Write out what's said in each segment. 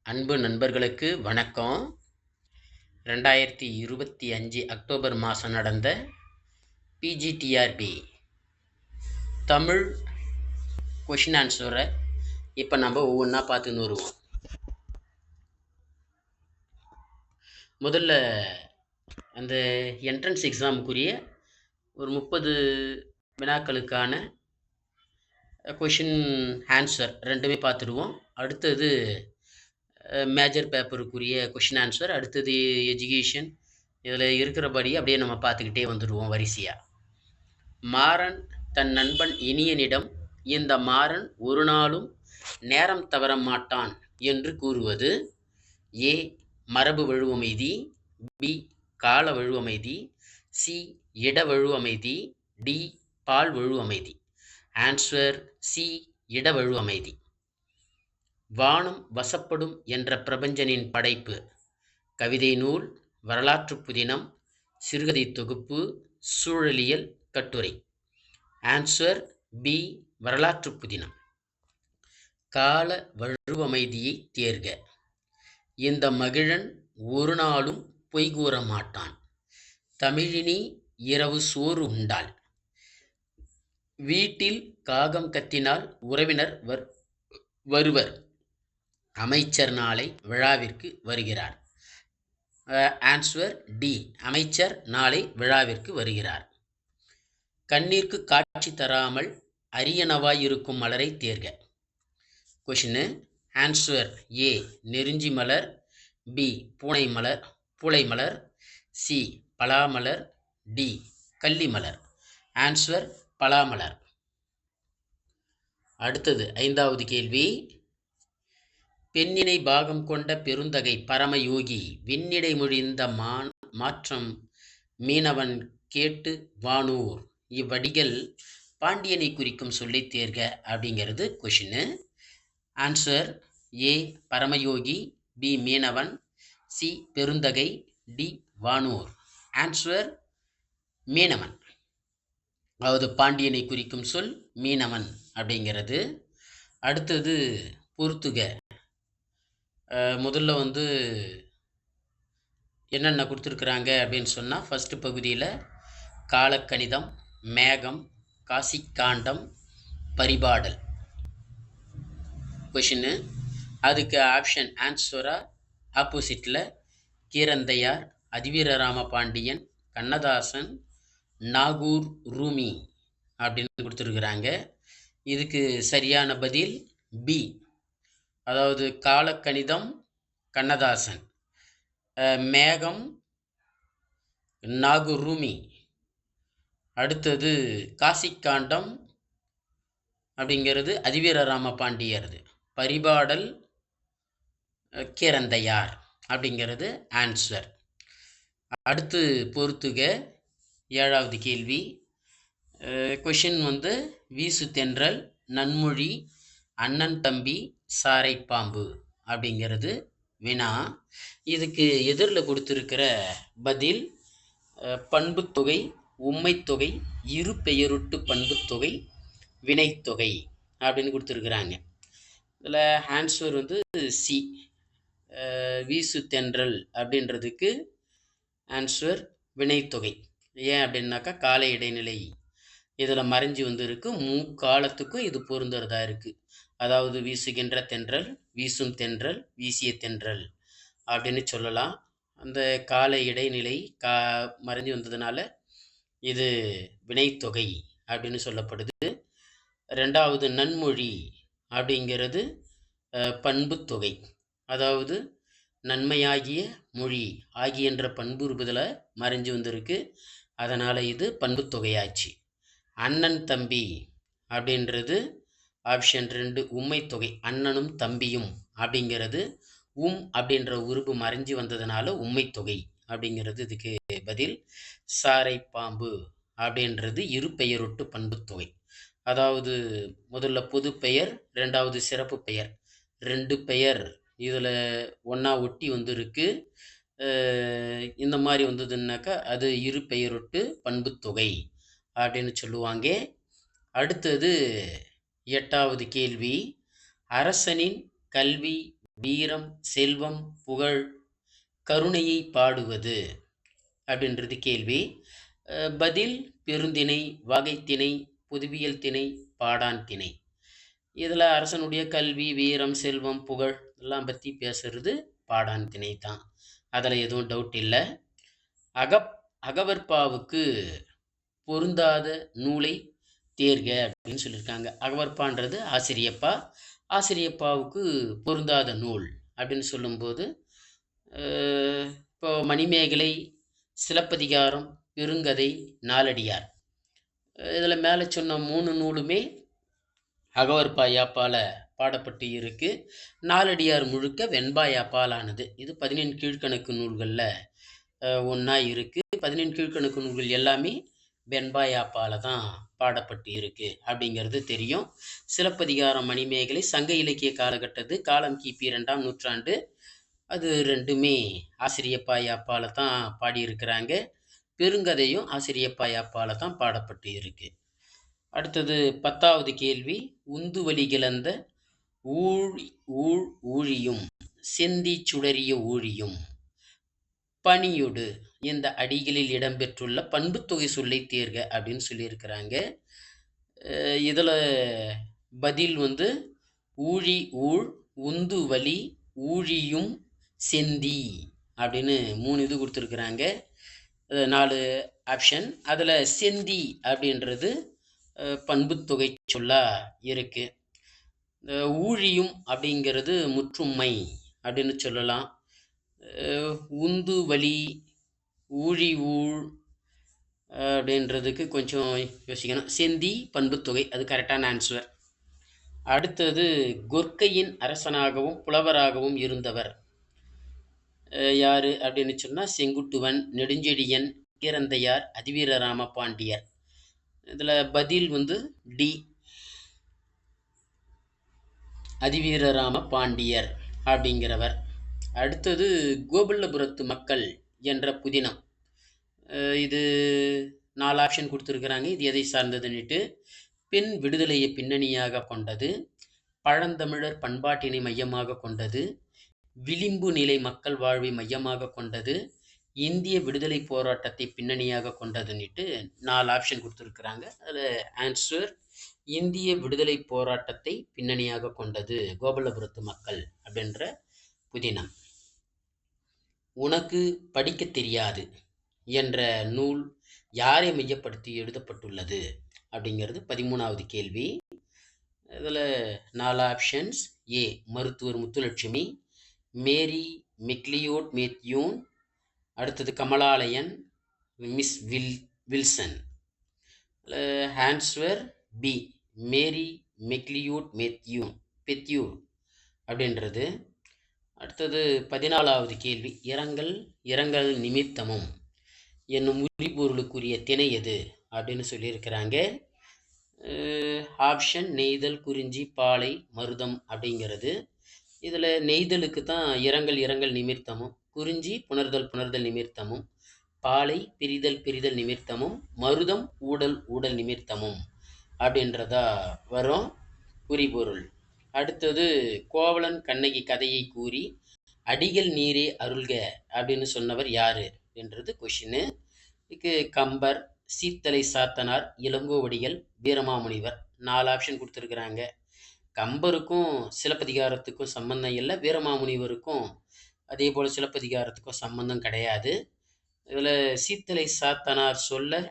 அன்பு நண்பர்களுக்கு வணக்கம். 2025 அக்டோபர் மாதம் நடந்த பிஜிடிஆர்பி தமிழ் கொஷின் ஆன்சரை இப்போ நம்ம ஒவ்வொன்றா பார்த்துன்னு வருவோம். முதல்ல அந்த என்ட்ரன்ஸ் எக்ஸாமுக்குரிய ஒரு 30 வினாக்களுக்கான கொஷின் ஆன்சர் ரெண்டுமே பார்த்துடுவோம். அடுத்தது மேஜர் பேப்பருக்குரிய கொஷின் ஆன்சர், அடுத்தது எஜுகேஷன். இதில் இருக்கிறபடி அப்படியே நம்ம பார்த்துக்கிட்டே வந்துடுவோம் வரிசையாக. மாறன் தன் நண்பன் இனியனிடம் இந்த மாறன் ஒரு நாளும் நேரம் தவற மாட்டான் என்று கூறுவது ஏ மரபு வழுவமைதி, பி கால வழுவமைதி, சி இட வழுவமைதி, டி பால் வழுவமைதி. ஆன்சர் சி இட வழுவமைதி. வானம் வசப்படும் என்ற பிரபஞ்சனின் படைப்பு கவிதை நூல், வரலாற்று புதினம், சிறுகதை தொகுப்பு, சூழலியல் கட்டுரை. ஆன்சர் பி வரலாற்று புதினம். கால வழுவமைதியை தேர்க. இந்த மகிழன் ஒரு நாளும் பொய் கூற மாட்டான். தமிழினி இரவு சோறு உண்டாள். வீட்டில் காகம் கத்தினால் உறவினர் வருவர். அமைச்சர் நாளை விழாவிற்கு வருகிறார். ஆன்சர் டி அமைச்சர் நாளை விழாவிற்கு வருகிறார். கண்ணீருக்கு காட்சி தராமல் அரியனவாய் இருக்கும் மலரை தேர்க. கொஷினு. ஆன்சர் ஏ நெருஞ்சி மலர், பி பூளை மலர், சி பலாமலர், டி கள்ளி மலர். ஆன்சர் பலாமலர். அடுத்தது 5வது கேள்வி. பெண்ணினை பாகம் கொண்ட பெருந்தகை பரமயோகி விண்ணிடை மொழிந்த மாற்றம் மீனவன் கேட்டு வானூர். இவ்வடிகள் பாண்டியனை குறிக்கும் சொல்லை தேர்க அப்படிங்கிறது கொஷினு. ஆன்சர் ஏ பரமயோகி, பி மீனவன், சி பெருந்தகை, டி வானூர். ஆன்சர் மீனவன். அதாவது பாண்டியனை குறிக்கும் சொல் மீனவன் அப்படிங்கிறது. அடுத்தது பொறுத்துக. முதல்ல என்னென்ன கொடுத்துருக்குறாங்க அப்படின்னு சொன்னால், ஃபஸ்ட்டு பகுதியில் காலக்கணிதம், மேகம், காசிக்காண்டம், பரிபாடல் கொஷின்னு. அதுக்கு ஆப்ஷன் ஆன்சராக ஆப்போசிட்டில் கீரந்தையார், அதிவீரராம பாண்டியன், கண்ணதாசன், நாகூர் ரூமி அப்படின்னு கொடுத்துருக்குறாங்க. இதுக்கு சரியான பதில் பி, அதாவது காலக்கணிதம் கண்ணதாசன், மேகம் நாகூர் ரூமி, அடுத்தது காசிக்காண்டம் அப்படிங்கிறது அதிவீரராம பாண்டியரது, பரிபாடல் கீரந்தையார் அப்படிங்கிறது ஆன்சர். அடுத்து பொறுத்துக. 7வது கேள்வி. கொஷின் வீசு தென்றல், நன்மொழி, அண்ணன் தம்பி, சாரை பாம்பு அப்படிங்கிறது வினா. இதுக்கு எதிரில் கொடுத்துருக்கிற பதில் பண்புத்தொகை, உம்மைத்தொகை, இரு பெயருட்டு பண்புத்தொகை, வினைத்தொகை அப்படின்னு கொடுத்துருக்குறாங்க. இதில் ஆன்சர் சி வீசு தென்றல் அப்படின்றதுக்கு ஆன்சர் வினைத்தொகை. ஏன் அப்படின்னாக்கா கால இடைநிலை இதில் மறைஞ்சி இருக்கு. காலத்துக்கும் இது பொருந்துறதா இருக்குது. அதாவது வீசுகின்ற தென்றல், வீசும் தென்றல், வீசிய தென்றல் அப்படின்னு சொல்லலாம். அந்த கால இடைநிலை மறைஞ்சி வந்ததுனால இது வினைத்தொகை அப்படின்னு சொல்லப்படுது. 2வது நன்மொழி அப்படிங்கிறது பண்புத்தொகை. அதாவது நன்மையாகிய மொழி ஆகியன்ற பண்புறுப்புதலை மறைஞ்சி வந்திருக்கு. அதனால் இது பண்புத்தொகையாச்சு. அண்ணன் தம்பி அப்படின்றது ஆப்ஷன் 2 உம்மைத்தொகை. அண்ணனும் தம்பியும் அப்படிங்கிறது அப்படின்ற உருபு மறைஞ்சி வந்ததுனால உம்மைத்தொகை அப்படிங்கிறது இதுக்கு பதில். சாரை பாம்பு அப்படின்றது இரு பெயரொட்டு பண்புத்தொகை. அதாவது முதல்ல பொது பெயர், 2வது சிறப்பு பெயர், 2 பெயர் இதில் ஒன்றா ஒட்டி இருக்கு. இந்த மாதிரி வந்ததுன்னாக்கா அது இரு பெயரொட்டு பண்புத்தொகை அப்படின்னு சொல்லுவாங்க. அடுத்தது 8வது கேள்வி. அரசனின் கல்வி வீரம், செல்வம், புகழ், கருணையை பாடுவது அப்படின்றது கேள்வி. பதில் பெருந்திணை, வகைத்திணை, பொதுவியல் திணை, பாடான் திணை. இதில் அரசனுடைய கல்வி, வீரம், செல்வம், புகழ் எல்லாம் பற்றி பேசுறது பாடான் திணை தான். அதில் எதுவும் டவுட் இல்லை. அகவற்பாவுக்கு பொருந்தாத நூலை தேர்க அப்படின்னு சொல்லியிருக்காங்க. அகவற்பான்றது ஆசிரியப்பா. ஆசிரியப்பாவுக்கு பொருந்தாத நூல் அப்படின்னு சொல்லும்போது இப்போ மணிமேகலை, சிலப்பதிகாரம், பெருங்கதை, நாலடியார், இதில் மேலே சொன்ன 3 நூலுமே அகவற்பா யாப்பால் பாடப்பட்டு இருக்கு. நாலடியார் முழுக்க வெண்பா யாப்பால் ஆனது. இது 14 கீழ்கணக்கு நூல்களில் ஒன்றா இருக்குது. 14 கீழ்கணக்கு நூல்கள் எல்லாமே வெண்பா யாப்பால் தான் பாடப்பட்டு இருக்கு அப்படிங்கிறது தெரியும். சிலப்பதிகாரம், மணிமேகலை சங்க இலக்கிய காலகட்டத்து காலம் கிபி 2ஆம் நூற்றாண்டு. அது ரெண்டுமே ஆசிரியப்பா யாப்பால் தான் பாடியிருக்கிறாங்க. பெருங்கதையும் ஆசிரியப்பா யாப்பால் தான் பாடப்பட்டு இருக்கு. அடுத்தது 10வது கேள்வி. உந்துவலி கிளந்த ஊழியும் செந்தி சுடரிய ஊழியும் பணியுடு இந்த அடிகளில் இடம்பெற்றுள்ள பண்புத்தொகை சொல்லை தேர்க அப்படின்னு சொல்லியிருக்கிறாங்க. இதில் பதில் ஊழி, உந்து வலி, ஊழியும், செந்தி அப்படின்னு 3 இது கொடுத்துருக்குறாங்க. 4 ஆப்ஷன். அதில் செந்தி அப்படின்றது பண்புத்தொகை சொல்லா இருக்கு. ஊழியும் அப்படிங்கிறது முற்றுமை அப்படின்னு சொல்லலாம். உந்து வலி, ஊழி, அப்படின்றதுக்கு கொஞ்சம் யோசிக்கணும். செந்தி பண்புத்தொகை, அது கரெக்டான ஆன்சர். அடுத்தது கொர்க்கையின் அரசனாகவும் புலவராகவும் இருந்தவர் யாரு அப்படின்னு சொன்னால் செங்குட்டுவன், நெடுஞ்செழியன், கீரந்தையார், அதிவீரராம பாண்டியர். இதில் பதில் டி, அதிவீரராம பாண்டியர் அப்படிங்கிறவர். அடுத்தது கோபல்லபுரத்து மக்கள் என்ற புதினம். இது 4 ஆப்ஷன் கொடுத்துருக்குறாங்க. இது எதை சார்ந்ததுன்னுட்டு. பெண் விடுதலையை பின்னணியாக கொண்டது, பழந்தமிழர் பண்பாட்டினை மையமாக கொண்டது, விளிம்பு நிலை மக்கள் வாழ்வை மையமாக கொண்டது, இந்திய விடுதலை போராட்டத்தை பின்னணியாக கொண்டதுன்னுட்டு 4 ஆப்ஷன் கொடுத்துருக்குறாங்க. அதில் ஆன்சர் இந்திய விடுதலை போராட்டத்தை பின்னணியாக கொண்டது கோபல்லபுரத்து மக்கள் அப்படின்ற புதினம். உனக்கு படிக்க தெரியாது என்ற நூல் யாரை மையப்படுத்தி எழுதப்பட்டுள்ளது அப்படிங்கிறது 13வது கேள்வி. இதில் 4 ஆப்ஷன்ஸ். ஏ மருத்துவர் முத்துலட்சுமி, மேரி மெக்லியோட் மேத்யூன், அடுத்தது Kamalalayan, miss Wilson. Answer B, Mary McLeod Bethune அப்படின்றது. அடுத்தது 14வது கேள்வி. இரங்கல் நிமித்தமும் என்னும் உரிபொருளுக்குரிய திணை எது அப்படின்னு சொல்லியிருக்கிறாங்க. ஆப்ஷன் நெய்தல், குறிஞ்சி, பாலை, மருதம் அப்படிங்கிறது. இதில் நெய்தலுக்கு தான் இரங்கல் நிமித்தமும், குறிஞ்சி புணர்தல் நிமித்தமும், பாலை பிரிதல் நிமித்தமும், மருதம் ஊடல் நிமித்தமும் அப்படின்றதா வரும் குறிபொருள். அடுத்தது கோவலன் கண்ணகி கதையை கூறி அடிகள் நீரே அருள்க அப்படின்னு சொன்னவர் யாரு என்றது கொஷின்னு. இதுக்கு கம்பர், சீத்தலை சாத்தனார், இளங்கோவடிகள், வீரமாமுனிவர். 4 ஆப்ஷன் கொடுத்துருக்குறாங்க. கம்பருக்கும் சிலப்பதிகாரத்துக்கும் சம்பந்தம் இல்லை, வீரமாமுனிவருக்கும் அதே போல் சிலப்பதிகாரத்துக்கும் சம்பந்தம் கிடையாது. இதில் சீத்தலை சாத்தனார் சொல்ல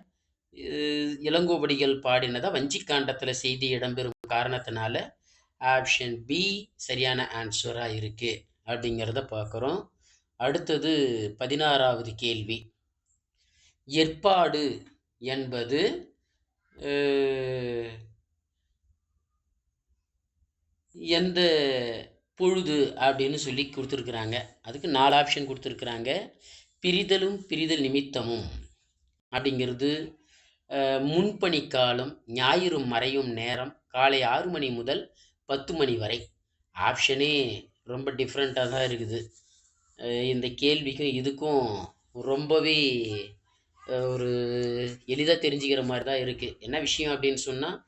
இளங்கோவடிகள் பாடினதா வஞ்சிக்காண்டத்தில் செய்தி இடம்பெறும் காரணத்தினால ஆப்ஷன் பி சரியான ஆன்சராக இருக்குது அப்படிங்கிறத பார்க்குறோம். அடுத்தது 16வது கேள்வி. ஏற்பாடு என்பது எந்த பொழுது அப்படின்னு சொல்லி கொடுத்துருக்குறாங்க. அதுக்கு 4 ஆப்ஷன் கொடுத்துருக்குறாங்க. பிரிதல் நிமித்தமும் அப்படிங்கிறது முன்பணிக்காலம், ஞாயிறு மறையும் நேரம், காலை 6 மணி முதல் 10 மணி வரை. ஆப்ஷனே ரொம்ப டிஃப்ரெண்ட்டாக தான் இருக்குது. இந்த கேள்விக்கும் இதுக்கும் ரொம்பவே ஒரு எளிதாக தெரிஞ்சுக்கிற மாதிரி தான் இருக்குது. என்ன விஷயம் அப்படின்னு சொன்னால்,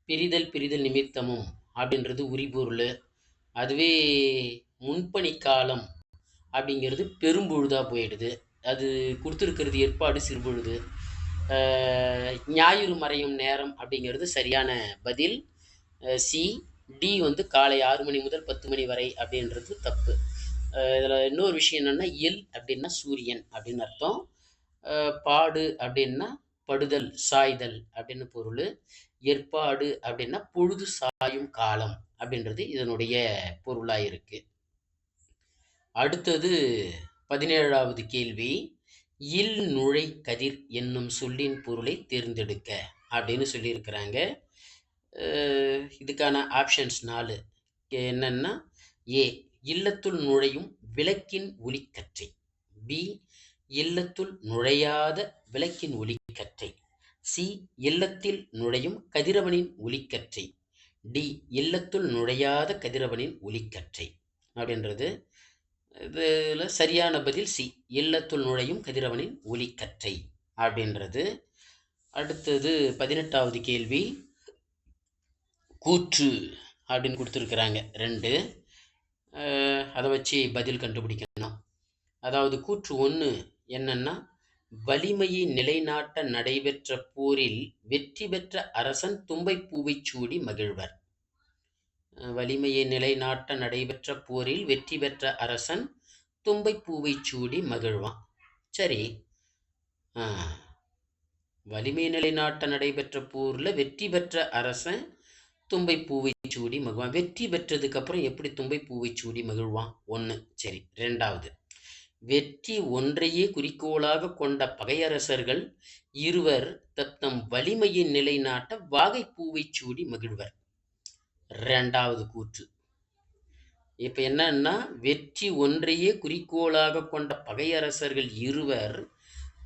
பிரிதல் நிமித்தமும் அப்படின்றது உரிபொருள். அதுவே முன்பனி காலம் அப்படிங்கிறது பெரும்பொழுதாக போயிடுது. அது கொடுத்துருக்கிறது ஏற்பாடு சிறுபொழுது. ஞாயிறு மறையும் நேரம் அப்படிங்கிறது சரியான பதில். சி. டி வந்து காலை 6 மணி முதல் 10 மணி வரை அப்படின்றது தப்பு. இதில் இன்னொரு விஷயம் என்னென்னா, எல் அப்படின்னா சூரியன் அப்படின்னு அர்த்தம். பாடு அப்படின்னா படுதல், சாய்தல் அப்படின்னு பொருள். ஏற்பாடு அப்படின்னா பொழுது சாயும் காலம் அப்படின்றது இதனுடைய பொருளாக இருக்கு. அடுத்தது 17வது கேள்வி. இல் நுழை கதிர் என்னும் சொல்லின் பொருளை தேர்ந்தெடுக்க அப்படின்னு சொல்லியிருக்கிறாங்க. இதுக்கான ஆப்ஷன்ஸ் 4 என்னன்னா, ஏ இல்லத்துள் நுழையும் விளக்கின் ஒளிக்கற்றை, பி இல்லத்துள் நுழையாத விளக்கின் ஒளிக்கற்றை, சி இல்லத்தில் நுழையும் கதிரவனின் ஒளிக்கற்றை, டி இல்லத்துள் நுழையாத கதிரவனின் ஒளிக்கற்றை அப்படின்றது. இதில் சரியான பதில் சி, இல்லத்துள் நுழையும் கதிரவனின் ஒளிக்கற்றை அப்படின்றது. அடுத்தது 18வது கேள்வி. கூற்று அப்படின்னு கொடுத்துருக்குறாங்க 2. அதை வச்சு பதில் கண்டுபிடிக்கணும். அதாவது கூற்று 1 என்னன்னா, வலிமையை நிலைநாட்ட நடைபெற்ற போரில் வெற்றி பெற்ற அரசன் தும்பைப்பூவை சூடி மகிழ்வர். வலிமையை நிலைநாட்ட நடைபெற்ற போரில் வெற்றி பெற்ற அரசன் தும்பைப்பூவை சூடி மகிழ்வான். சரி, வலிமை நிலைநாட்ட நடைபெற்ற போரில் வெற்றி பெற்ற அரசன் தும்பைப்பூவை சூடி மகிழ்வான். வெற்றி பெற்றதுக்கு அப்புறம் எப்படி தும்பைப்பூவை சூடி மகிழ்வான்? 1. சரி. 2வது, வெற்றி ஒன்றையே குறிக்கோளாக கொண்ட பகையரசர்கள் இருவர் தத்தம் வலிமையை நிலைநாட்ட வாகைப்பூவை சூடி மகிழ்வர். 2வது கூற்று. இப்ப என்னன்னா, வெற்றி ஒன்றையே குறிக்கோளாக கொண்ட பகையரசர்கள் இருவர்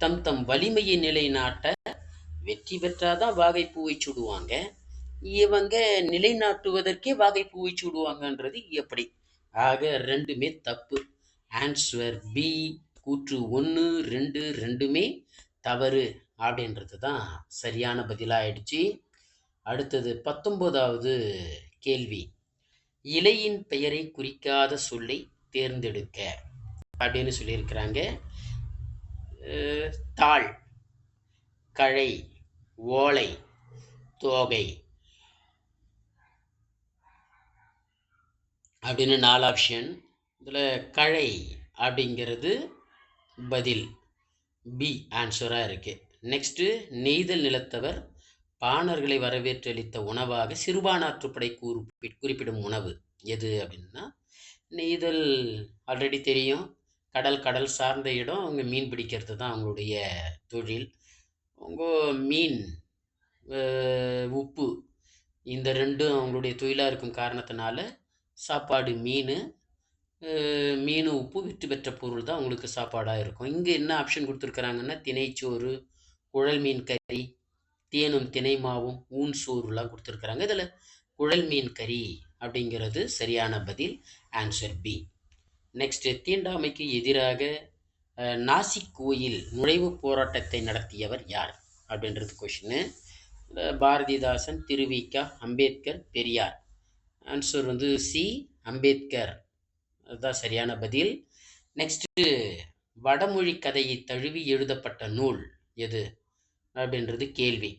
தம் வலிமையை நிலைநாட்ட வெற்றி பெற்றாதான் வாகைப்பூவை சூடுவாங்க, இவங்க நிலைநாட்டுவதற்கே வாகைப்பூவை சூடுவாங்கன்றது எப்படி? ஆக 2மே தப்பு. ஆன்சர் பி, கூற்று 1, 2 2மே தவறு அப்படின்றது தான் சரியான பதிலாயிடுச்சு. அடுத்தது 19வது கேள்வி. இலையின் பெயரை குறிக்காத சொல்லை தேர்ந்தெடுக்க அப்படின்னு சொல்லியிருக்கிறாங்க. தாள், கழை, ஓலை, தோகை அப்படின்னு 4 ஆப்ஷன். இதில் கழை அப்படிங்கிறது பதில் பி ஆன்சராக இருக்குது. நெக்ஸ்ட்டு, நெய்தல் நிலத்தவர் பாணர்களை வரவேற்றளித்த உணவாக சிறுபானாற்றுப்படை குறிப்பிடும் உணவு எது அப்படின்னா, நெய்தல் ஆல்ரெடி தெரியும். கடல் சார்ந்த இடம், அவங்க மீன் பிடிக்கிறது தான் அவங்களுடைய தொழில். அவங்க மீன், உப்பு, இந்த 2ம் அவங்களுடைய தொழிலாக இருக்கும் காரணத்தினால சாப்பாடு மீன் உப்பு விற்று பெற்ற பொருள் தான் அவங்களுக்கு சாப்பாடாக இருக்கும். இங்கே என்ன ஆப்ஷன் கொடுத்துருக்குறாங்கன்னா, திணைச்சோறு, குழல் மீன் கறி, தேனும் திணை மாவும், ஊன் சோறுலாம் கொடுத்துருக்குறாங்க. இதில் குழல் மீன் கறி அப்படிங்கிறது சரியான பதில். Answer B. நெக்ஸ்ட்டு, தீண்டாமைக்கு எதிராக நாசிக் கோயில் நுழைவுப் போராட்டத்தை நடத்தியவர் யார் அப்படின்றது கொஷின்னு. பாரதிதாசன், திருவிக, அம்பேத்கர், பெரியார். ஆன்சர் வந்து சி, அம்பேத்கர். அதுதான் சரியான பதில். நெக்ஸ்ட்டு, வடமொழி கதையை தழுவி எழுதப்பட்ட நூல் எது அப்படின்றது கேள்வி.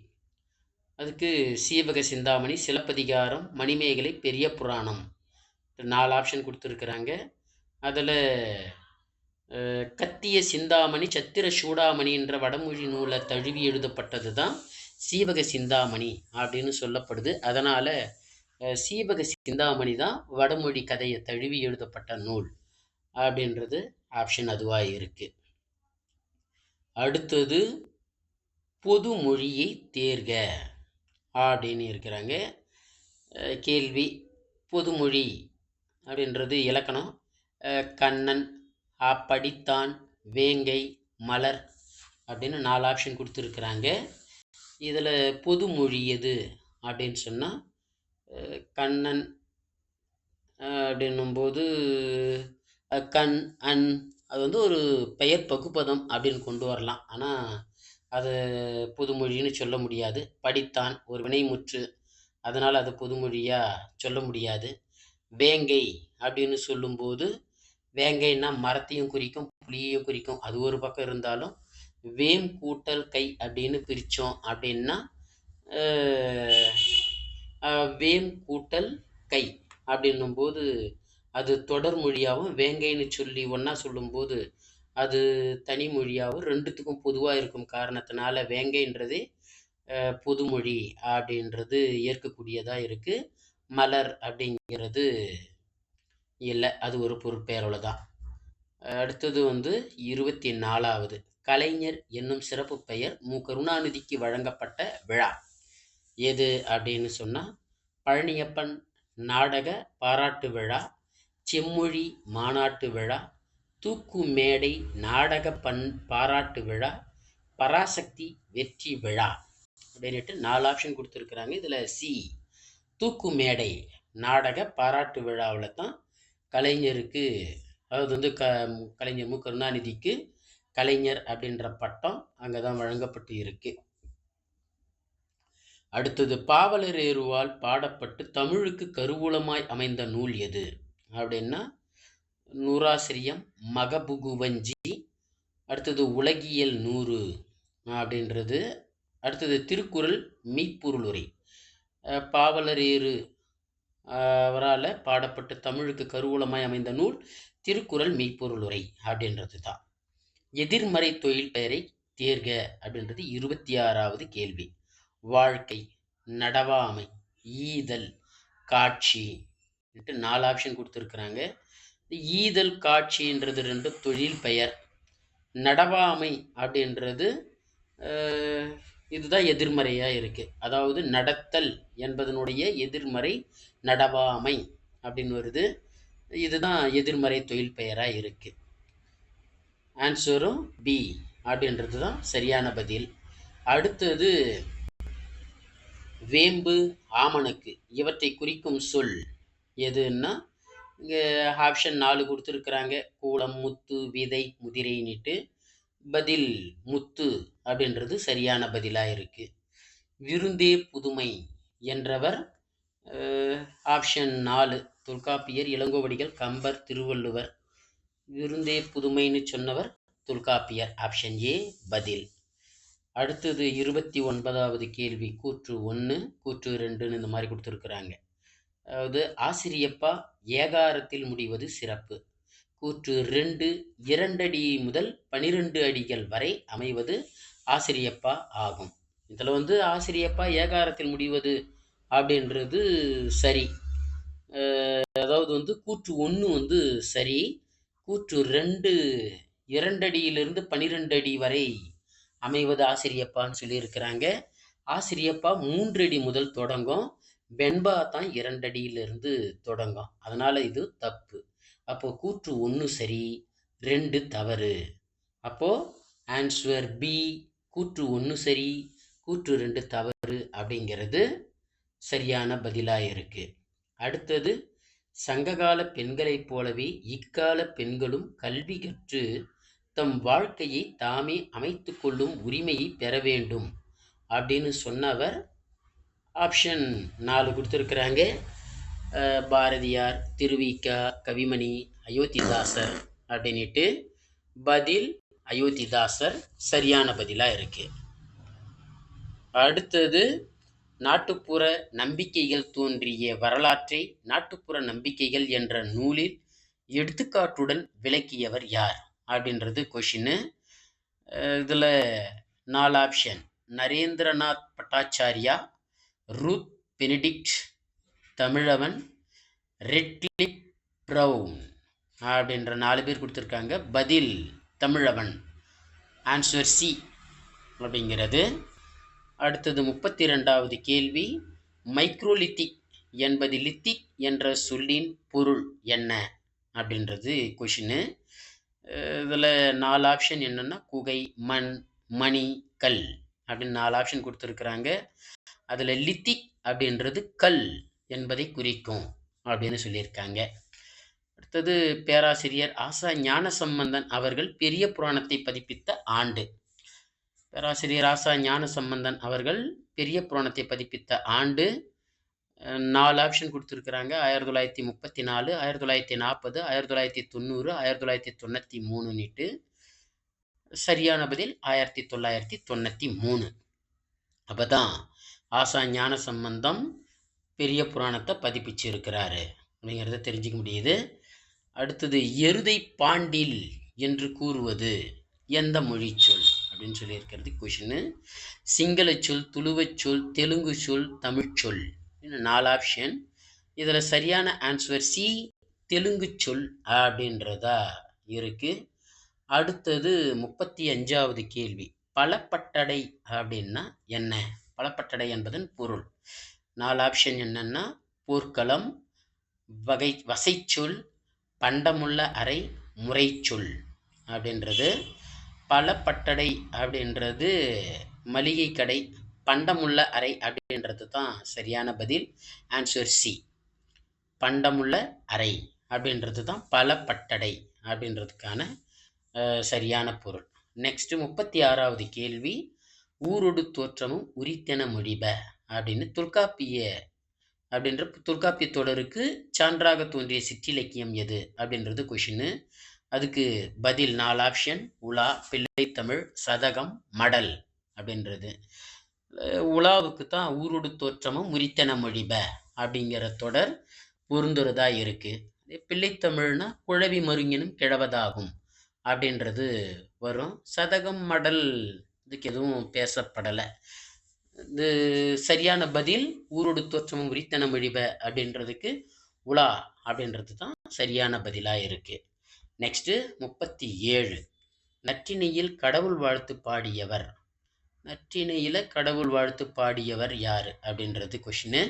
அதுக்கு சீவக சிந்தாமணி, சிலப்பதிகாரம், மணிமேகலை, பெரிய புராணம். 4 ஆப்ஷன் கொடுத்துருக்குறாங்க. அதில் கத்திய சிந்தாமணி, சத்திர சூடாமணின்ற வடமொழி நூலை தழுவி எழுதப்பட்டது தான் சீவக சிந்தாமணி அப்படின்னு சொல்லப்படுது. அதனால் சீவக சிந்தாமணி தான் வடமொழி கதையை தழுவி எழுதப்பட்ட நூல் அப்படின்றது ஆப்ஷன் அதுவாக இருக்குது. அடுத்தது, பொது மொழியை தேர்க அப்படின்னு இருக்கிறாங்க. கேள்வி, பொதுமொழி அப்படின்றது இலக்கணம். கண்ணன், படித்தான், வேங்கை, மலர் அப்படின்னு 4 ஆப்ஷன் கொடுத்துருக்குறாங்க. இதில் பொதுமொழி எது அப்படின்னு சொன்னால், கண்ணன் அப்படின்னும்போது கண், அன், அது வந்து ஒரு பெயர் பகுப்பதம் அப்படின்னு கொண்டு வரலாம். ஆனால் அது பொதுமொழின்னு சொல்ல முடியாது. படித்தான் ஒரு வினைமுற்று, அதனால் அது பொதுமொழியாக சொல்ல முடியாது. வேங்கை அப்படின்னு சொல்லும்போது வேங்கைன்னா மரத்தையும் குறிக்கும், புளியையும் குறிக்கும். அது ஒரு பக்கம் இருந்தாலும் வேம் கூட்டல் கை அப்படின்னு பிரித்தோம் அப்படின்னா வேம் கூட்டல் கை அப்படின்னும்போது அது தொடர் மொழியாகவும், வேங்கைன்னு சொல்லி ஒன்றா சொல்லும்போது அது தனி மொழியாகவும் ரெண்டுத்துக்கும் பொதுவாக இருக்கும் காரணத்தினால வேங்கைன்றது பொதுமொழி அப்படின்றது ஏற்கக்கூடியதாக இருக்குது. மலர் அப்படிங்கிறது இல்லை, அது ஒரு பொருட்பெயரோட தான். அடுத்தது 24வது கலைஞர் என்னும் சிறப்பு பெயர் மு. கருணாநிதிக்கு வழங்கப்பட்ட விழா எது அப்படின்னு சொன்னால் பழனியப்பன் நாடக பாராட்டு விழா, செம்மொழி மாநாட்டு விழா, தூக்கு மேடை நாடக பாராட்டு விழா, பராசக்தி வெற்றி விழா அப்படின்ட்டு 4 ஆப்ஷன் கொடுத்துருக்குறாங்க. இதில் சி தூக்கு மேடை நாடக பாராட்டு விழாவில் தான் கலைஞருக்கு, அதாவது கலைஞர் மு. கருணாநிதிக்கு கலைஞர் அப்படின்ற பட்டம் அங்கே தான் வழங்கப்பட்டு இருக்கு. அடுத்தது பாவலர் ஏறுவால் பாடப்பட்டு தமிழுக்கு கருவூலமாய் அமைந்த நூல் எது அப்படின்னா நூறாசிரியம், மகபுகுவஞ்சி, அடுத்தது உலகியல் 100 அப்படின்றது, அடுத்தது திருக்குறள் மெய்ப்பொருளுரை. பாவலர் ஏறு அவரால் பாடப்பட்டு தமிழுக்கு கருவூலமாய் அமைந்த நூல் திருக்குறள் மெய்ப்பொருளுரை அப்படின்றது தான். எதிர்மறை தொழில் பெயரை தேர்க அப்படின்றது 26வது கேள்வி. வாழ்க்கை, நடவாமை, ஈதல், காட்சி 4 ஆப்ஷன் கொடுத்துருக்குறாங்க. ஈதல் காட்சின்றது 2 தொழில் பெயர். நடவாமை அப்படின்றது இதுதான் எதிர்மறையாக இருக்குது. அதாவது நடத்தல் என்பதனுடைய எதிர்மறை நடவாமை அப்படின்னு வருது. இதுதான் எதிர்மறை தொழில் பெயராக இருக்குது. ஆன்சரும் பி அப்படின்றது தான் சரியான பதில். அடுத்தது வேம்பு, ஆமணக்கு இவற்றை குறிக்கும் சொல் எதுன்னா இங்கே ஆப்ஷன் 4 கொடுத்துருக்குறாங்க. கூலம், முத்து, விதை, முதிரைன்னுட்டு. பதில் முத்து அப்படின்றது சரியான பதிலாக இருக்குது. விருந்தே புதுமை என்றவர் ஆப்ஷன் 4 தொல்காப்பியர், இளங்கோவடிகள், கம்பர், திருவள்ளுவர். விருந்தே புதுமைன்னு சொன்னவர் தொல்காப்பியர். ஆப்ஷன் ஏ பதில். அடுத்தது 29வது கேள்வி. கூற்று 1, கூற்று 2ன்னு இந்த மாதிரி கொடுத்துருக்குறாங்க. அதாவது ஆசிரியப்பா ஏகாரத்தில் முடிவது சிறப்பு. கூற்று 2 2 அடி முதல் 12 அடிகள் வரை அமைவது ஆசிரியப்பா ஆகும். இதில் ஆசிரியப்பா ஏகாரத்தில் முடிவது அப்படின்றது சரி. அதாவது கூற்று 1 சரி. கூற்று 2 2 அடியிலிருந்து 12 அடி வரை அமைவது ஆசிரியப்பான்னு சொல்லியிருக்கிறாங்க. ஆசிரியப்பா 3 அடி முதல் தொடங்கும், வெண்பா தான் 2 அடியிலிருந்து தொடங்கும். அதனால இது தப்பு. அப்போ கூற்று 1 சரி, 2 தவறு. அப்போ ஆன்சர் பி கூற்று 1 சரி, கூற்று 2 தவறு அப்படிங்கிறது சரியான பதிலாக இருக்கு. அடுத்தது சங்ககால பெண்களைப் போலவே இக்கால பெண்களும் கல்வி கற்று தம் வாழ்க்கையை தாமே அமைத்து கொள்ளும் உரிமையை பெற வேண்டும் அப்படின்னு சொன்னவர் ஆப்ஷன் 4 கொடுத்துருக்குறாங்க. பாரதியார், திருவிக்கா, கவிமணி, அயோத்திதாசர் அப்படின்ட்டு. பதில் அயோத்திதாசர் சரியான பதிலாக இருக்கு. அடுத்தது நாட்டுப்புற நம்பிக்கைகள் தோன்றிய வரலாற்றை நாட்டுப்புற நம்பிக்கைகள் என்ற நூலில் எடுத்துக்காட்டுடன் விளக்கியவர் யார் அப்படின்றது கொஷின்னு. இதில் 4 option. Narendranath Bhattacharya, Ruth Benedict, Tamilavan, Radcliffe Brown அப்படின்ற 4 பேர் கொடுத்துருக்காங்க. பதில் தமிழவன். ஆன்சர் சி அப்படிங்கிறது. அடுத்தது 32வது கேள்வி. மைக்ரோலித்திக் என்பது லித்திக் என்ற சொல்லின் பொருள் என்ன அப்படின்றது கொஷின்னு. இதில் 4 ஆப்ஷன் என்னென்னா குகை, மண், மணி, கல் அப்படின்னு 4 ஆப்ஷன் கொடுத்துருக்குறாங்க. அதில் லித்திக் அப்படின்றது கல் என்பதை குறிக்கும் அப்படின்னு சொல்லியிருக்காங்க. அடுத்தது பேராசிரியர் ஆசா ஞானசம்பந்தன் அவர்கள் பெரிய புராணத்தை பதிப்பித்த ஆண்டு. பேராசிரியர் ஆசா ஞானசம்பந்தன் அவர்கள் பெரிய புராணத்தை பதிப்பித்த ஆண்டு 4 ஆப்ஷன் குடுத்துருக்குறாங்க. 1934, 1940, 1990, 1993ன்னிட்டு. சரியான பதில் 1993. அப்பதான் ஆசா ஞான சம்பந்தம் பெரிய புராணத்தை பதிப்பிச்சிருக்கிறாரு அப்படிங்கிறத தெரிஞ்சுக்க முடியுது. அடுத்தது எருதை பாண்டில் என்று கூறுவது எந்த மொழி சொல் அப்படின்னு சொல்லியிருக்கிறது கொஷின்னு. சிங்கள சொல், துளுவச் சொல், தெலுங்கு சொல், தமிழ் சொல். இன்னும் 4 ஆப்ஷன். இதில் சரியான ஆன்சர் சி, தெலுங்கு சொல் அப்படின்றதா இருக்கு. அடுத்தது 35வது கேள்வி. பலப்பட்டடை அப்படின்னா என்ன? பலப்பட்டடை என்பதன் பொருள். 4 ஆப்ஷன் என்னன்னா போர்க்களம், வசைச்சொல், பண்டமுள்ள அறை, முறைச்சொல் அப்படின்றது. பலப்பட்டடை அப்படின்றது மளிகை கடை, பண்டமுள்ள அறை அப்படின்றது தான் சரியான பதில். ஆன்சர் சி, பண்டமுள்ள அறை அப்படின்றது தான் பலப்பட்டடை அப்படின்றதுக்கான சரியான பொருள். நெக்ஸ்ட் 36வது கேள்வி. ஊரொடு தோற்றமும் உரித்தென மொழிப அப்படின்னு தொல்காப்பிய தொடருக்கு சான்றாக தோன்றிய சிற்றிலக்கியம் எது அப்படின்றது கொஷின்னு. அதுக்கு பதில் 4 ஆப்ஷன். உலா, பிள்ளைத்தமிழ், சதகம், மடல் அப்படின்றது. உலாவுக்கு தான் ஊரொடு தோற்றமும் உரித்தென மொழிப அப்படிங்கிற தொடர் பொருந்துறதா இருக்கு. பிள்ளைத்தமிழ்னா குழவி மருங்கினும் கிழவதாகும் அப்படின்றது வரும். சதகம், மடல் இதுக்கு எதுவும் பேசப்படலை. இது சரியான பதில் ஊரொடு தோற்றமும் உரித்தென மொழிப அப்படின்றதுக்கு உலா அப்படின்றது தான் சரியான பதிலாக இருக்கு. நெக்ஸ்ட் 37. நற்றிணையில் கடவுள் வாழ்த்து பாடியவர். நற்றிணையில் கடவுள் வாழ்த்து பாடியவர் யார் அப்படின்றது கொஷின்னு.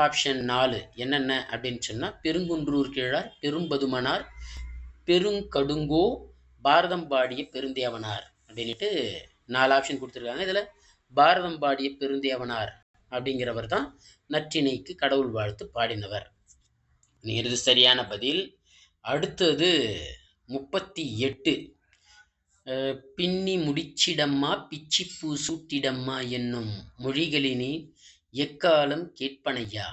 ஆப்ஷன் 4 என்னென்ன அப்படின்னு சொன்னால் பெருங்குன்றூர் கிழார், பெரும்பதுமனார், பெருங்கடுங்கோ, பாரதம் பாடிய பெருந்தேவனார் அப்படின்ட்டு 4 ஆப்ஷன் கொடுத்துருக்காங்க. இதில் பாரதம் பாடிய பெருந்தேவனார் அப்படிங்கிறவர் தான் நற்றிணைக்கு கடவுள் வாழ்த்து பாடினவர். இது சரியான பதில். அடுத்தது 38. பின்னி முடிச்சிடம்மா பிச்சிப்பூ சூட்டிடம்மா என்னும் மொழிகளினி எக்காலம் கேட்பனையா,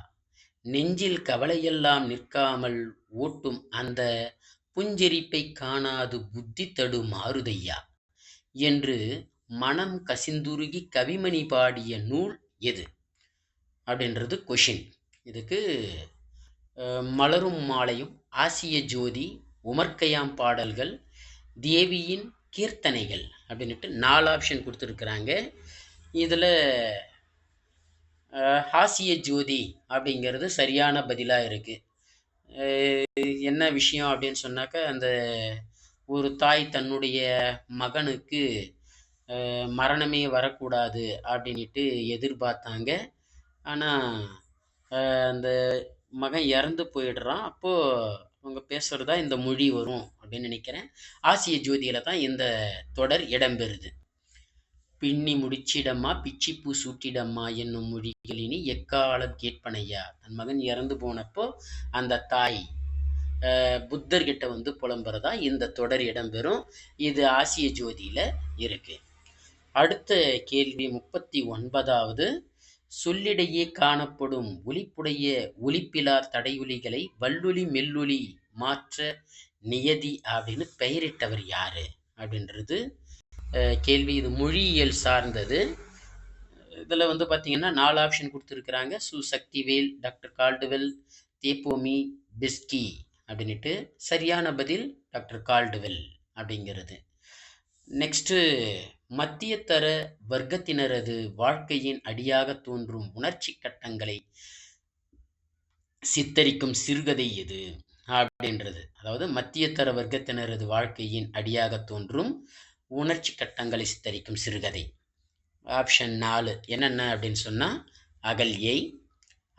நெஞ்சில் கவலையெல்லாம் நிற்காமல் ஓட்டும் அந்த புஞ்செரிப்பை காணாது புத்தி தடு மாறுதையா என்று மனம் கசிந்துருகி கவிமணி பாடிய நூல் எது அப்படின்றது கொஷின். இதுக்கு மலரும் மாலையும், ஆசிய ஜோதி, உமர்கயாம் பாடல்கள், தேவியின் கீர்த்தனைகள் அப்படின்ட்டு 4 ஆப்ஷன் கொடுத்துருக்குறாங்க. இதில் ஆசிய ஜோதி அப்படிங்கிறது சரியான பதிலாக இருக்குது. என்ன விஷயம் அப்படின்னு சொன்னாக்க, அந்த ஒரு தாய் தன்னுடைய மகனுக்கு மரணமே வரக்கூடாது அப்படின்ட்டு எதிர்பார்த்தாங்க. ஆனால் அந்த மகன் இறந்து போயிடுறான். அப்போது அவங்க பேசுகிறதா இந்த மொழி வரும் அப்படின்னு நினைக்கிறேன். ஆசிய ஜோதியில் தான் இந்த தொடர் இடம்பெறுது. பின்னி முடிச்சிடம்மா பிச்சிப்பூ சூட்டிடம்மா என்னும் மொழிகளினி எக்காலம் கேட்பனையா. தன் மகன் இறந்து போனப்போ அந்த தாய் புத்தர்கிட்ட வந்து புலம்புறதா இந்த தொடர் இடம்பெறும். இது ஆசிய ஜோதியில் இருக்கு. அடுத்த கேள்வி 39வது. சொல்லிடையே காணப்படும் ஒலிப்புடைய ஒலிப்பிலார் தடையொலிகளை வல்லொலி மெல்லொலி மாற்ற நியதி அப்படின்னு பெயரிட்டவர் யாரு அப்படின்றது கேள்வி. இது மொழியியல் சார்ந்தது. இதில் வந்து பார்த்தீங்கன்னா 4 ஆப்ஷன் கொடுத்துருக்குறாங்க. சக்திவேல், டாக்டர் கால்டுவெல், தேப்போமி, பிஸ்கி அப்படின்ட்டு. சரியான பதில் டாக்டர் கால்டுவெல் அப்படிங்கிறது. நெக்ஸ்ட்டு மத்தியதர வர்க்கத்தினரது வாழ்க்கையின் அடியாக தோன்றும் உணர்ச்சி கட்டங்களை சித்தரிக்கும் சிறுகதை எது அப்படின்றது. அதாவது மத்தியதர வர்க்கத்தினரது வாழ்க்கையின் அடியாக தோன்றும் உணர்ச்சி கட்டங்களை சித்தரிக்கும் சிறுகதை. ஆப்ஷன் 4 என்னென்ன அப்படின்னு சொன்னால் அகல்யை,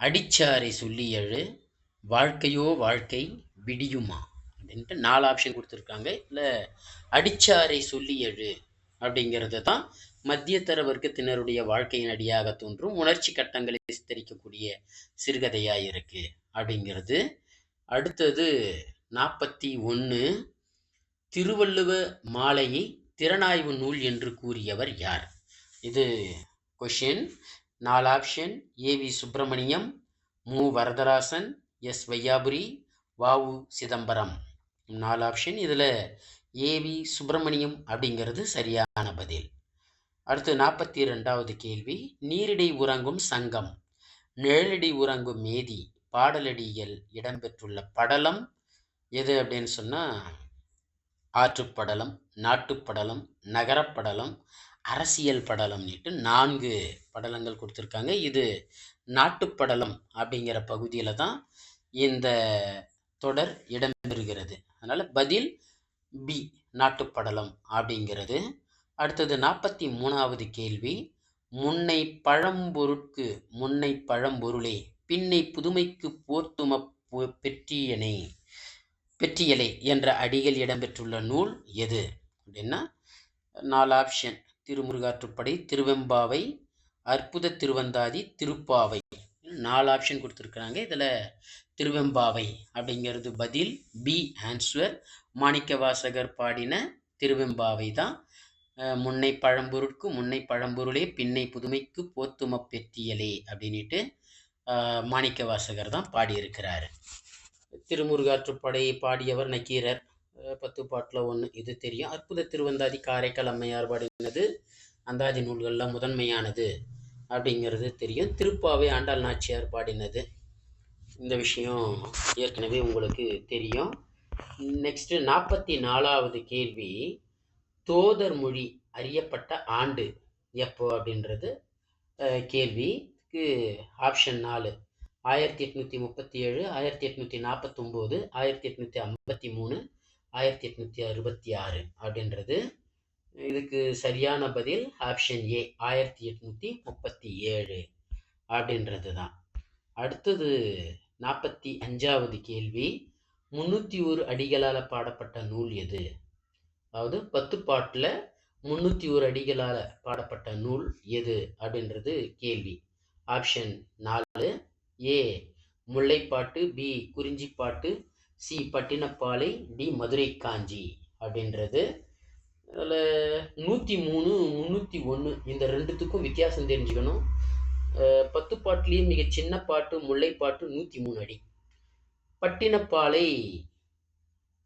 அடிச்சாரை சொல்லி எழு, வாழ்க்கையோ வாழ்க்கை, விடியுமா அப்படின்ட்டு 4 ஆப்ஷன் கொடுத்துருக்காங்க. இல்லை அடிச்சாரை சொல்லி எழு அப்படிங்கிறது தான் மத்தியதர வர்க்கத்தினருடைய வாழ்க்கையின் அடியாக தோன்றும் உணர்ச்சி கட்டங்களை சித்தரிக்கக்கூடிய சிறுகதையாக இருக்கு அப்படிங்கிறது. அடுத்தது 41. திருவள்ளுவ மாலையை திறனாய்வு நூல் என்று கூறியவர் யார்? இது கொஷின். 4 ஆப்ஷன். ஏவி சுப்பிரமணியம், மு வரதராசன், எஸ் வையாபுரி, வாவு சிதம்பரம். 4 ஆப்ஷன். இதில் ஏவி சுப்பிரமணியம் அப்படிங்கிறது சரியான பதில். அடுத்து 42வது கேள்வி. நீரிடை உறங்கும் சங்கம், நிழலடி உறங்கும் மேதி, பாடலடியில் இடம்பெற்றுள்ள படலம் எது அப்படின்னு சொன்னால் ஆற்றுப்படலம், நாட்டுப்படலம், நகரப்படலம், அரசியல் படலம்னுட்டு 4 படலங்கள் கொடுத்துருக்காங்க. இது நாட்டுப்படலம் அப்படிங்கிற பகுதியில் தான் இந்த தொடர் இடம்பெறுகிறது. அதனால் பதில் பி, நாட்டுப்படலம் அப்படிங்கிறது. அடுத்தது 43வது கேள்வி. முன்னை பழம்பொருட்கு முன்னை பழம்பொருளே பின்னை புதுமைக்கு போர்த்தும பெற்றியனே பெற்றியலை என்ற அடிகள் இடம்பெற்றுள்ள நூல் எது அப்படின்னா 4 ஆப்ஷன். திருமுருகாற்றுப்படை, திருவெம்பாவை, அற்புத திருவந்தாதி, திருப்பாவை. 4 ஆப்ஷன் கொடுத்துருக்குறாங்க. இதில் திருவெம்பாவை அப்படிங்கிறது பதில் பி ஆன்சர். மாணிக்கவாசகர் பாடின திருவெம்பாவை தான் முன்னை பழம்பொருட்கு முன்னை பழம்பொருளே பின்னை புதுமைக்கு போத்தும பெற்றியலே அப்படின்ட்டு மாணிக்கவாசகர் தான் பாடியிருக்கிறார். திருமுருகாற்றுப்படையை பாடியவர் நக்கீரர், 10 பாட்டில் 1, இது தெரியும். அற்புத திருவந்தாதி காரைக்கால் அம்மையார் பாடினது, அந்தாதி நூல்களில் முதன்மையானது அப்படிங்கிறது தெரியும். திருப்பாவை ஆண்டாள் நாச்சியார் பாடினது, இந்த விஷயம் ஏற்கனவே உங்களுக்கு தெரியும். நெக்ஸ்ட் 44வது கேள்வி. தோதர் மொழி அறியப்பட்ட ஆண்டு எப்போ அப்படின்றது கேள்விக்கு ஆப்ஷன் 4. 1837, 1849, 1853, 1866 அப்படின்றது. இதுக்கு சரியான பதில் ஆப்ஷன் ஏ 1837 அப்படின்றது தான். அடுத்தது 45வது கேள்வி. 301 அடிகளால் பாடப்பட்ட நூல் எது? அதாவது 10 பாட்டில் 301 அடிகளால் பாடப்பட்ட நூல் எது அப்படின்றது கேள்வி. Option 4. A Mullaippattu, B Kurinjippattu, C Pattinappalai, D Madurai Kanchi அப்படின்றது. அதில் 103, 301 இந்த ரெண்டுத்துக்கும் வித்தியாசம் தெரிஞ்சுக்கணும். 10 பாட்டுலேயே மிக சின்ன பாட்டு முல்லைப்பாட்டு 103 அடி, பட்டினப்பாலை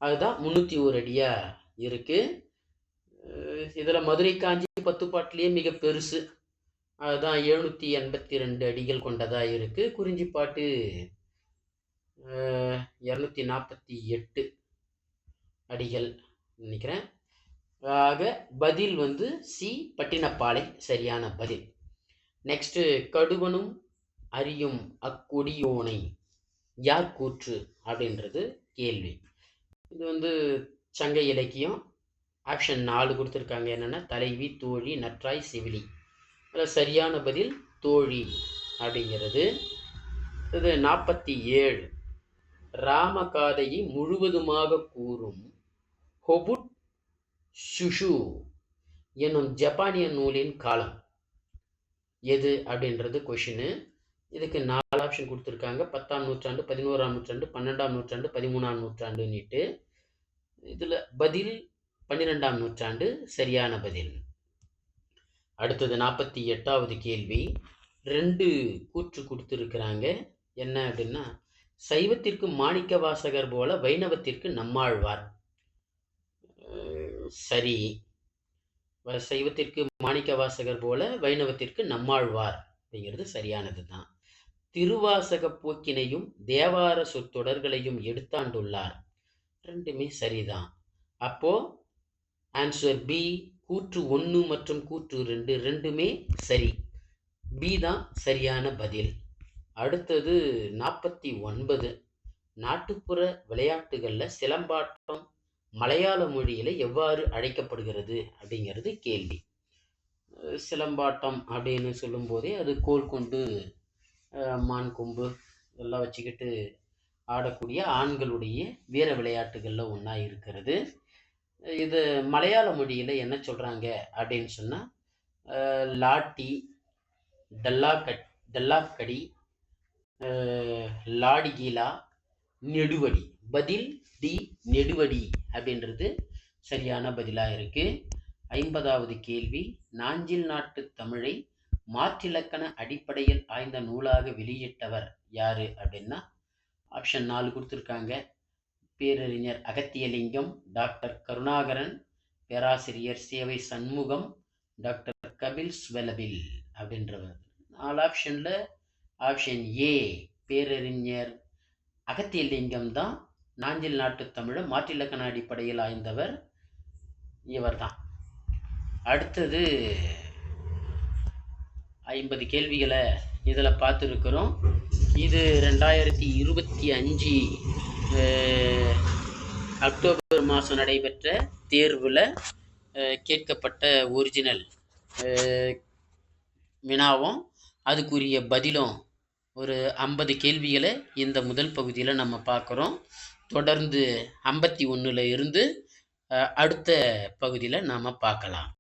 அதுதான் 301 அடியாக இருக்குது. இதில் மதுரை காஞ்சி 10 பாட்டிலேயே மிக பெருசு, அதுதான் 782 அடிகள் கொண்டதாக இருக்குது. குறிஞ்சிப்பாட்டு 248 அடிகள் நினைக்கிறேன். ஆக பதில் சி பட்டினப்பாலை சரியான பதில். நெக்ஸ்ட், கடுவனும் அறியும் அக்கொடியோனை யார் கூற்று அப்படின்றது கேள்வி. இது சங்க இலக்கியம். ஆப்ஷன் 4 கொடுத்துருக்காங்க. என்னென்னா தலைவி, தோழி, நற்றாய், செவிலி. அதில் சரியான பதில் தோழி அப்படிங்கிறது. இது 47. ராமகாதையை முழுவதுமாக கூறும் ஹொபுட் சுஷு என்னும் ஜப்பானிய நூலின் காலம் எது அப்படின்றது கொஷினு. இதுக்கு 4 ஆப்ஷன் கொடுத்துருக்காங்க. 10ஆம் நூற்றாண்டு, 11ஆம் நூற்றாண்டு, 12ஆம் நூற்றாண்டு, 13ஆம் நூற்றாண்டுன்னுட்டு. இதில் பதில் 12ஆம் நூற்றாண்டு சரியான பதில். அடுத்தது 48வது கேள்வி. 2 கூற்று கொடுத்துருக்குறாங்க. என்ன அப்படின்னா, சைவத்திற்கு மாணிக்க வாசகர் போல வைணவத்திற்கு நம்மாழ்வார். சரி, சைவத்திற்கு மாணிக்க வாசகர் போல வைணவத்திற்கு நம்மாழ்வார் அப்படிங்கிறது சரியானது தான். திருவாசக போக்கினையும் தேவார சொற்றொடர்களையும் எடுத்தாண்டுள்ளார், ரெண்டுமே சரிதான். அப்போ ஆன்சர் பி கூற்று 1 மற்றும் கூற்று 2 ரெண்டுமே சரி. பி தான் சரியான பதில். அடுத்தது 49. நாட்டுப்புற விளையாட்டுகளில் சிலம்பாட்டம் மலையாள மொழியில் எவ்வாறு அழைக்கப்படுகிறது அப்படிங்கிறது கேள்வி. சிலம்பாட்டம் அப்படின்னு சொல்லும்போதே அது கோல் கொண்டு மான் கொம்பு இதெல்லாம் வச்சுக்கிட்டு ஆடக்கூடிய ஆண்களுடைய வீர விளையாட்டுகளில் ஒன்றா இருக்கிறது. இது மலையாள மொழியில் என்ன சொல்கிறாங்க அப்படின்னு சொன்னால் லாட்டி, டல்லாக்கடி, லாடிகீலா, நெடுவடி. பதில் டி நெடுவடி அப்படின்றது சரியான பதிலாக இருக்குது. 50வது கேள்வி. நாஞ்சில் நாட்டு தமிழை மாற்றிலக்கண அடிப்படையில் ஆய்ந்த நூலாக வெளியிட்டவர் யாரு அப்படின்னா ஆப்ஷன் 4 கொடுத்துருக்காங்க. பேரறிஞர் அகத்தியலிங்கம், டாக்டர் கருணாகரன், பேராசிரியர் சேவை சண்முகம், டாக்டர் கபில் ஸ்வெலபில் அப்படின்றவர். 4 ஆப்ஷன்ல ஆப்ஷன் ஏ பேரறிஞர் அகத்தியலிங்கம் தான் நாஞ்சில் நாட்டு தமிழை மாற்றிலக்கண அடிப்படையில் ஆய்ந்தவர் இவர் தான். அடுத்தது 50 கேள்விகளை இதில் பார்த்துருக்குறோம். இது 2025 அக்டோபர் மாதம் நடைபெற்ற தேர்வில் கேட்கப்பட்ட ஒரிஜினல் வினாவும் அதுக்குரிய பதிலும் ஒரு 50 கேள்விகளை இந்த முதல் பகுதியில் நம்ம பார்க்குறோம். தொடர்ந்து 51 இருந்து அடுத்த பகுதியில் நாம் பார்க்கலாம்.